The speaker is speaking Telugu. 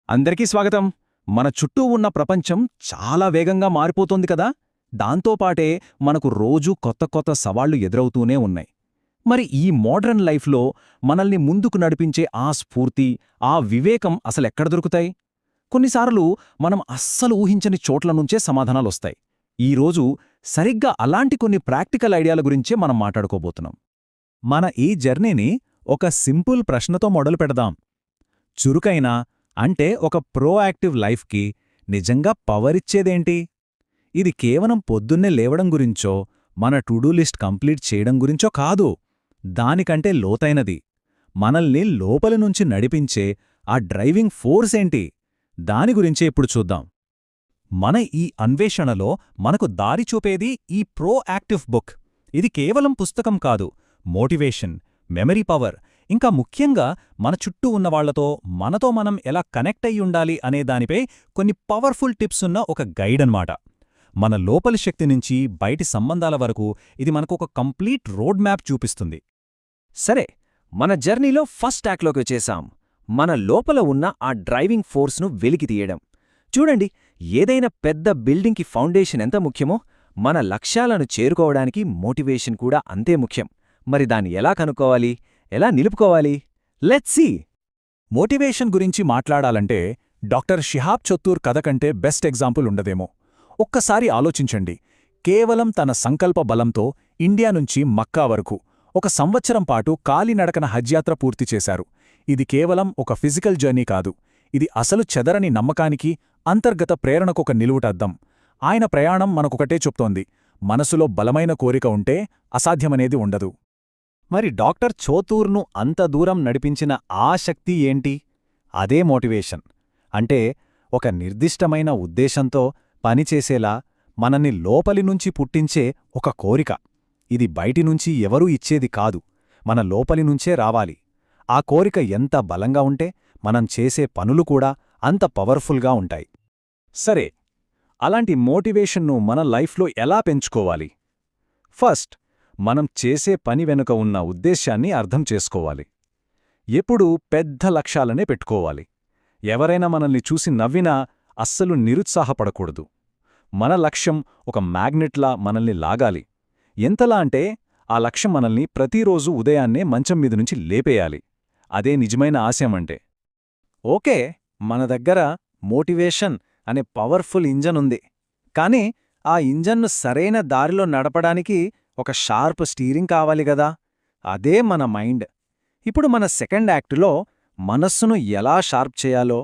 అందరికీ స్వాగతం. మన చుట్టూ ఉన్న ప్రపంచం చాలా వేగంగా మారిపోతోంది కదా. దాంతోపాటే మనకు రోజూ కొత్త కొత్త సవాళ్లు ఎదురవుతూనే ఉన్నాయి. మరి ఈ మోడ్రన్ లైఫ్లో మనల్ని ముందుకు నడిపించే ఆ స్ఫూర్తి, ఆ వివేకం అసలెక్కడ దొరుకుతాయి? కొన్నిసార్లు మనం అస్సలు ఊహించని చోట్ల నుంచే సమాధానాలొస్తాయి. ఈరోజు సరిగ్గా అలాంటి కొన్ని ప్రాక్టికల్ ఐడియాల గురించే మనం మాట్లాడుకోబోతున్నాం. మన ఈ జర్నీని ఒక సింపుల్ ప్రశ్నతో మొదలు పెడదాం. చురుకైన అంటే ఒక ప్రోయాక్టివ్ లైఫ్కి నిజంగా పవరిచ్చేదేంటి? ఇది కేవలం పొద్దున్నే లేవడం గురించో, మన టు డూ లిస్ట్ కంప్లీట్ చేయడం గురించో కాదు. దానికంటే లోతైనది. మనల్ని లోపలి నుంచి నడిపించే ఆ డ్రైవింగ్ ఫోర్స్ ఏంటి? దాని గురించే ఇప్పుడు చూద్దాం. మన ఈ అన్వేషణలో మనకు దారి చూపేది ఈ ప్రోయాక్టివ్ బుక్. ఇది కేవలం పుస్తకం కాదు, మోటివేషన్, మెమరీ పవర్, ఇంకా ముఖ్యంగా మన చుట్టూ ఉన్నవాళ్లతో మనతో మనం ఎలా కనెక్ట్ అయ్యుండాలి అనే దానిపై కొన్ని పవర్ఫుల్ టిప్స్ ఉన్న ఒక గైడ్ అన్నమాట. మన లోపలి శక్తి నుంచి బయటి సంబంధాల వరకు ఇది మనకొక కంప్లీట్ రోడ్ మ్యాప్ చూపిస్తుంది. సరే, మన జర్నీలో ఫస్ట్ యాక్ట్లోకి వచ్చేసాం. మన లోపల ఉన్న ఆ డ్రైవింగ్ ఫోర్స్ను వెలికితీయడం. చూడండి, ఏదైనా పెద్ద బిల్డింగ్కి ఫౌండేషన్ ఎంత ముఖ్యమో, మన లక్ష్యాలను చేరుకోవడానికి మోటివేషన్ కూడా అంతే ముఖ్యం. మరి దాన్ని ఎలా కనుక్కోవాలి, ఎలా నిలుపుకోవాలి? Let's see. మోటివేషన్ గురించి మాట్లాడాలంటే డాక్టర్ షిహాబ్ చొత్తూర్ కథ కంటే బెస్ట్ ఎగ్జాంపుల్ ఉండదేమో. ఒక్కసారి ఆలోచించండి. కేవలం తన సంకల్ప బలంతో ఇండియా నుంచి మక్కా వరకు 1 సంవత్సరం పాటు కాలినడకన హజ్ యాత్ర పూర్తి చేశారు. ఇది కేవలం ఒక ఫిజికల్ జర్నీ కాదు. ఇది అసలు చెదరని నమ్మకానికి, అంతర్గత ప్రేరణకొక నిలువుటద్దం. ఆయన ప్రయాణం మనకొకటే చెప్తోంది: మనసులో బలమైన కోరిక ఉంటే అసాధ్యమనేది ఉండదు. మరి డాక్టర్ చోతూర్ను అంత దూరం నడిపించిన ఆ శక్తి ఏంటి? అదే మోటివేషన్. అంటే ఒక నిర్దిష్టమైన ఉద్దేశంతో పనిచేసేలా మనల్ని లోపలి నుంచి పుట్టించే ఒక కోరిక. ఇది బయటినుంచి ఎవరూ ఇచ్చేది కాదు, మన లోపలి నుంచే రావాలి. ఆ కోరిక ఎంత బలంగా ఉంటే మనం చేసే పనులు కూడా అంత పవర్ఫుల్గా ఉంటాయి. సరే, అలాంటి మోటివేషన్ను మన లైఫ్లో ఎలా పెంచుకోవాలి? ఫస్ట్, మనం చేసే పని వెనుక ఉన్న ఉద్దేశ్యాన్ని అర్థం చేసుకోవాలి. ఎప్పుడూ పెద్ద లక్ష్యాలనే పెట్టుకోవాలి. ఎవరైనా మనల్ని చూసి నవ్వినా అస్సలు నిరుత్సాహపడకూడదు. మన లక్ష్యం ఒక మ్యాగ్నెట్లా మనల్ని లాగాలి. ఎంతలా అంటే ఆ లక్ష్యం మనల్ని ప్రతిరోజూ ఉదయాన్నే మంచం మీద నుంచి లేపేయాలి. అదే నిజమైన ఆశయమంటే. ఓకే, మన దగ్గర మోటివేషన్ అనే పవర్ఫుల్ ఇంజన్ ఉంది. కానీ ఆ ఇంజన్ను సరైన దారిలో నడపడానికి ఒక షార్ప్ స్టీరింగ్ కావాలి గదా. అదే మన మైండ్. ఇప్పుడు మన సెకండ్ యాక్టులో మనస్సును ఎలా షార్ప్ చేయాలో,